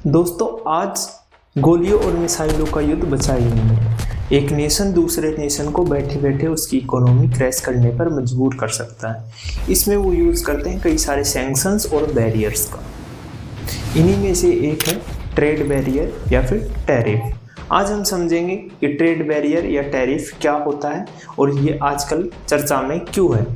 दोस्तों, आज गोलियों और मिसाइलों का युद्ध बचा ही नहीं है। एक नेशन दूसरे नेशन को बैठे बैठे उसकी इकोनॉमी क्रैश करने पर मजबूर कर सकता है। इसमें वो यूज़ करते हैं कई सारे सैंक्शंस और बैरियर्स का। इन्हीं में से एक है ट्रेड बैरियर या फिर टैरिफ। आज हम समझेंगे कि ट्रेड बैरियर या टैरिफ क्या होता है और ये आजकल चर्चा में क्यों है।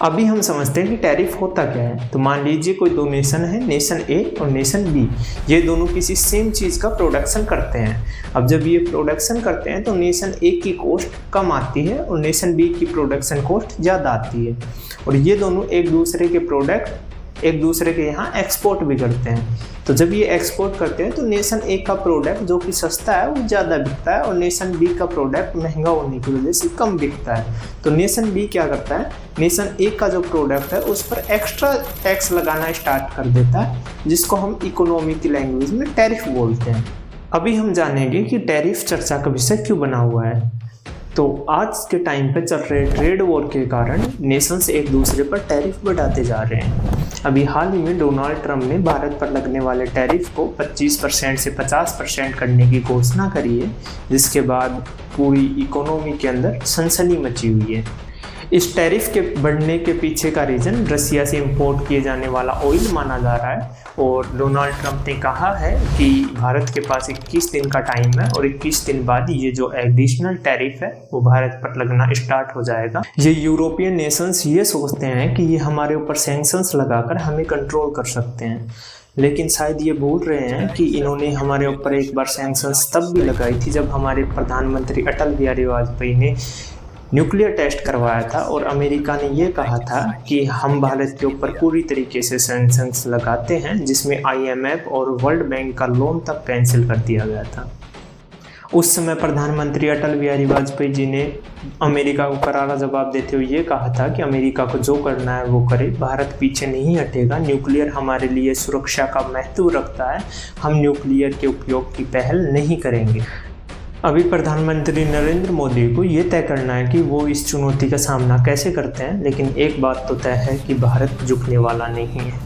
अभी हम समझते हैं कि टैरिफ होता क्या है। तो मान लीजिए कोई दो नेशन है, नेशन ए और नेशन बी। ये दोनों किसी सेम चीज़ का प्रोडक्शन करते हैं। अब जब ये प्रोडक्शन करते हैं तो नेशन ए की कॉस्ट कम आती है और नेशन बी की प्रोडक्शन कॉस्ट ज़्यादा आती है। और ये दोनों एक दूसरे के प्रोडक्ट एक दूसरे के यहाँ एक्सपोर्ट भी करते हैं। तो जब ये एक्सपोर्ट करते हैं तो नेशन ए का प्रोडक्ट जो कि सस्ता है वो ज़्यादा बिकता है और नेशन बी का प्रोडक्ट महंगा होने की वजह से कम बिकता है। तो नेशन बी क्या करता है, नेशन ए का जो प्रोडक्ट है उस पर एक्स्ट्रा टैक्स लगाना स्टार्ट कर देता है, जिसको हम इकोनॉमी की लैंग्वेज में टैरिफ बोलते हैं। अभी हम जानेंगे कि टैरिफ चर्चा का विषय क्यों बना हुआ है। तो आज के टाइम पे चल रहे ट्रेड वॉर के कारण नेशंस एक दूसरे पर टैरिफ बढ़ाते जा रहे हैं। अभी हाल ही में डोनाल्ड ट्रंप ने भारत पर लगने वाले टैरिफ को 25% से 50% करने की घोषणा करी है, जिसके बाद पूरी इकोनॉमी के अंदर सनसनी मची हुई है। इस टैरिफ के बढ़ने के पीछे का रीज़न रसिया से इंपोर्ट किए जाने वाला ऑयल माना जा रहा है। और डोनाल्ड ट्रंप ने कहा है कि भारत के पास 21 दिन का टाइम है और 21 दिन बाद ये जो एडिशनल टैरिफ है वो भारत पर लगना स्टार्ट हो जाएगा। ये यूरोपियन नेशंस ये सोचते हैं कि ये हमारे ऊपर सैंक्शंस लगाकर हमें कंट्रोल कर सकते हैं, लेकिन शायद ये भूल रहे हैं कि इन्होंने हमारे ऊपर एक बार सैंक्शंस तब भी लगाई थी जब हमारे प्रधानमंत्री अटल बिहारी वाजपेयी ने न्यूक्लियर टेस्ट करवाया था और अमेरिका ने ये कहा था कि हम भारत के ऊपर पूरी तरीके से सैंक्शंस लगाते हैं, जिसमें IMF और वर्ल्ड बैंक का लोन तक कैंसिल कर दिया गया था। उस समय प्रधानमंत्री अटल बिहारी वाजपेयी जी ने अमेरिका को करारा जवाब देते हुए ये कहा था कि अमेरिका को जो करना है वो करे, भारत पीछे नहीं हटेगा, न्यूक्लियर हमारे लिए सुरक्षा का महत्व रखता है, हम न्यूक्लियर के उपयोग की पहल नहीं करेंगे। अभी प्रधानमंत्री नरेंद्र मोदी को ये तय करना है कि वो इस चुनौती का सामना कैसे करते हैं, लेकिन एक बात तो तय है कि भारत झुकने वाला नहीं है।